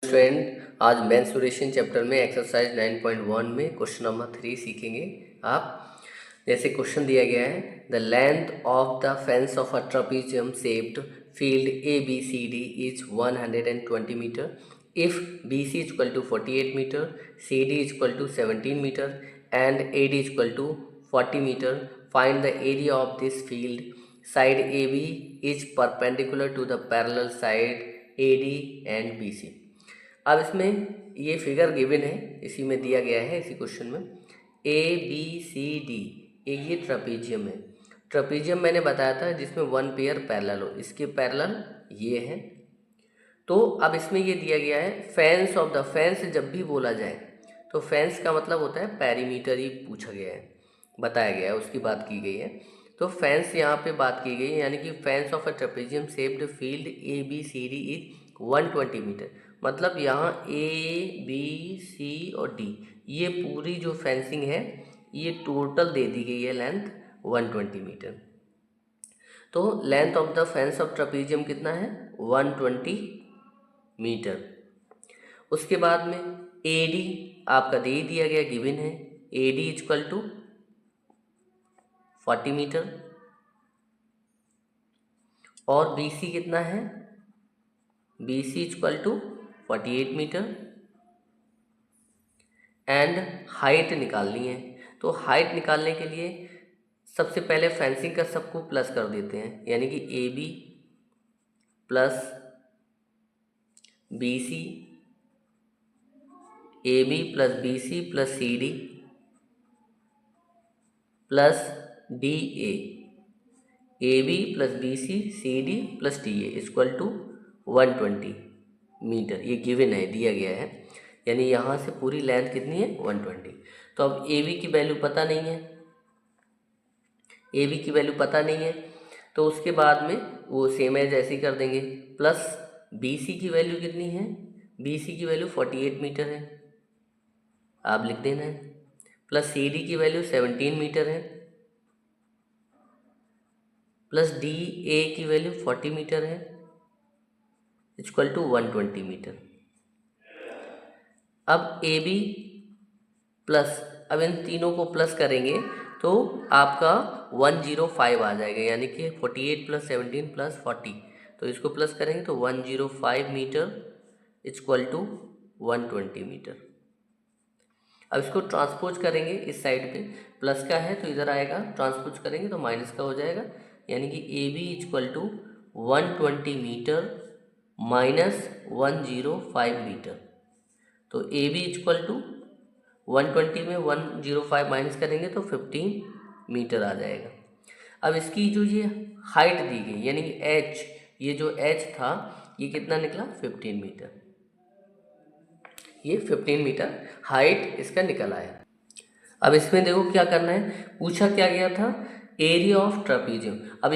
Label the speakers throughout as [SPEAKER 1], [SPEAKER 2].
[SPEAKER 1] Student, आज mensuration chapter में exercise 9.1 में क्वेश्चन नंबर 3 सीखेंगे आप। जैसे क्वेश्चन दिया गया है, the length of the fence of a trapezium shaped field A B C D is 120 metre if B C is equal to 48 metre, C D is equal to 17 metre and A D is equal to 40 metre. Find the area of this field. Side A B is perpendicular to the parallel side A D and B C. अब इसमें ये figure given है, इसी में दिया गया है, इसी क्वेश्चन में ए बी सी डी एक ये ट्रापेजियम है। ट्रापेजियम मैंने बताया था जिसमें वन पेयर पैरेलल हो, इसके पैरेलल ये है। तो अब इसमें ये दिया गया है फेंस ऑफ द फेंस। जब भी बोला जाए तो फेंस का मतलब होता है पेरीमीटर ही पूछा गया है, बताया गया है, उसकी बात की गई है। तो फेंस यहाँ पे बात की गई है, यानी कि fence of a trapezium shaped field A B C D is 120 metre. मतलब यहाँ ए बी सी और डी ये पूरी जो फेंसिंग है ये टोटल दे दी गई है लेंथ 120 मीटर। तो length of the fence of trapezium कितना है? 120 मीटर। उसके बाद में ए डी आपका दे दिया गया, गिवन है। A D is equal to 40 metre और बी सी कितना है? B C is equal to 48 metre and height निकालनी है। तो हाइट निकालने के लिए सबसे पहले फेंसिंग का सबको प्लस कर देते हैं, यानी कि A B plus B C, A B plus B C plus C D plus D A B plus B C D plus D A equal to 120 metre. ये गिवन है, दिया गया है, यानी यहाँ से पूरी लेंथ कितनी है? 120। तो अब ए बी की वैल्यू पता नहीं है, ए बी की वैल्यू पता नहीं है, तो उसके बाद में वो सेम एज ऐसे ही कर देंगे। प्लस बी सी की वैल्यू कितनी है? बी सी की वैल्यू 48 मीटर है, आप लिख देना है। प्लस सी डी की वैल्यू 17 मीटर है, प्लस डी ए की वैल्यू 40 मीटर है, इक्वल टू 120 मीटर। अब ए बी प्लस, अब इन तीनों को प्लस करेंगे तो आपका 105 आ जाएगा, यानी कि 48 प्लस 17 प्लस 40, तो इसको प्लस करेंगे तो 105 मीटर इक्वल टू 120 मीटर। अब इसको ट्रांसपोज करेंगे, इस साइड पे प्लस का है तो इधर आएगा, ट्रांसपोज करेंगे तो माइनस का हो जाएगा, यानी कि A B equal to 120 metre minus 105 metre. तो ए बी इक्वल टू 120 में 105 माइनस करेंगे तो 15 मीटर आ जाएगा। अब इसकी जो ये हाइट दी गई, यानी कि एच, ये जो एच था ये कितना निकला? 15 मीटर। ये 15 मीटर हाइट इसका निकल आया। अब इसमें देखो क्या करना है, पूछा क्या गया था? Area of trapezium. अब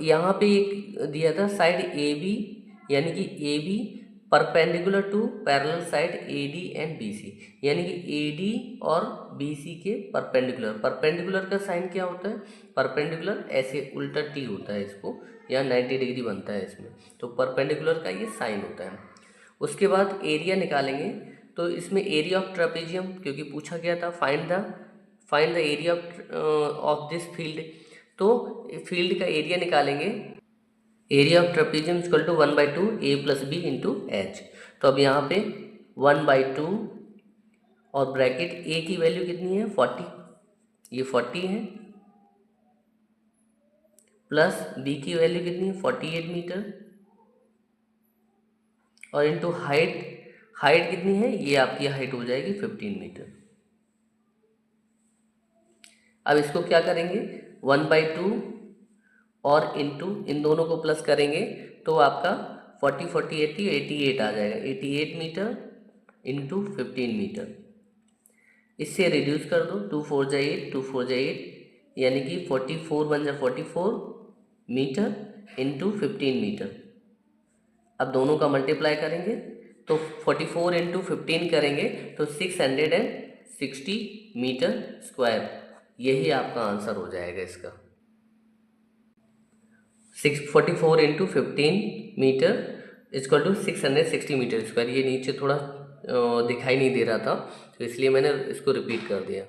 [SPEAKER 1] यहाँ पे एक दिया था साइड ए बी, यानी कि A B perpendicular to parallel side A D and B C, यानी कि ए डी और बी सी के परपेंडिकुलर। परपेंडिकुलर का साइन क्या होता है? परपेंडिकुलर ऐसे उल्टा टी होता है, इसको यहाँ 90 डिग्री बनता है इसमें, तो परपेंडिकुलर का ये साइन होता है। उसके बाद एरिया निकालेंगे, तो इसमें एरिया ऑफ ट्रापेजियम क्योंकि पूछा गया था, find the area of this field. तो फील्ड का एरिया निकालेंगे, area of trapezium equal to 1/2 A plus B into H. तो अब यहाँ पे 1/2 और ब्रैकेट ए की वैल्यू कितनी है? 40, ये 40 है, प्लस बी की वैल्यू कितनी है? 48 मीटर और इंटू हाइट कितनी है? ये आपकी हाइट हो जाएगी 15 मीटर। अब इसको क्या करेंगे? 1/2 और इंटू इन दोनों को प्लस करेंगे तो आपका 40 40 80 88 आ जाएगा। 88 मीटर इंटू 15 मीटर। इससे रिड्यूस कर दो, 2 4 जा 8, 2 4 जा 8, यानी कि 44 बन जाए 44 मीटर इंटू 15 मीटर। अब दोनों का मल्टीप्लाई करेंगे तो 44 इंटू 15 करेंगे तो 660 मीटर स्क्वायर, यही आपका आंसर हो जाएगा इसका। 644 into 15 metre equal to 660 metre square. ये नीचे थोड़ा दिखाई नहीं दे रहा था, तो इसलिए मैंने इसको रिपीट कर दिया।